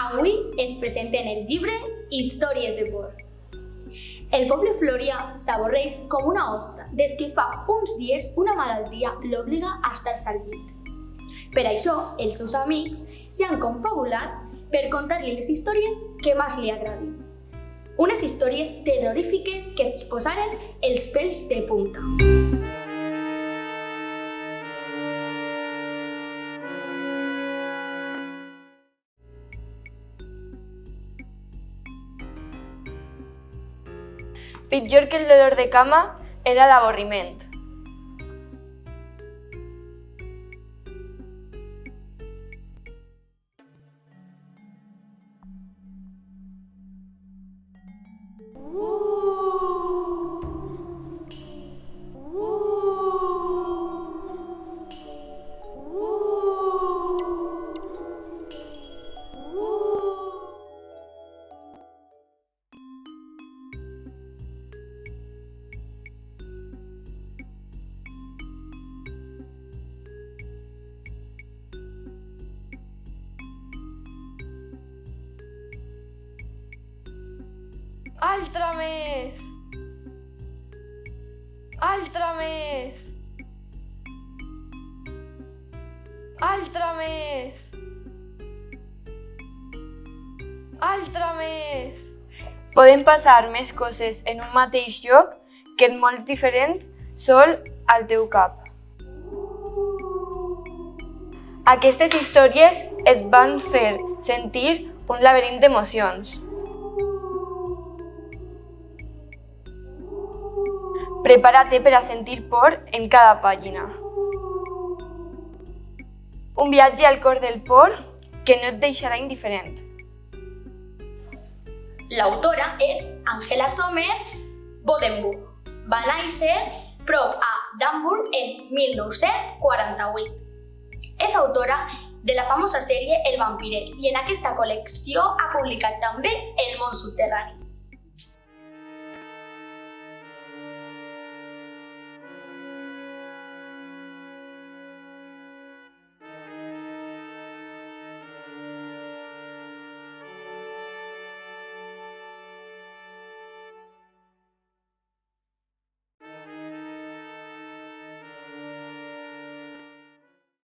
Avui es presenten el llibre Històries de por. El poble florià s'avorreix com una ostra des que fa uns dies una malaltia l'obliga a estar-se al llit. Per això, els seus amics s'hi han confabulat per contar-li les històries que més li agradin. Unes històries terrorífiques que ens posaren els pèls de punta. Pitjor que el dolor de cama era l'avorriment. Altra més! Altra més! Altra més! Altra més! Poden passar més coses en un mateix lloc que en molt diferent sol al teu cap. Aquestes històries et van fer sentir un laberint d'emocions. Prepárate per a sentir por en cada pàgina. Un viatge al cor del por que no et deixarà indiferent. L'autora és Angela Sommer Bodenburg. Va néixer prop a Hamburg en 1948. És autora de la famosa sèrie El vampiret i en aquesta col·lecció ha publicat també El món subterrani.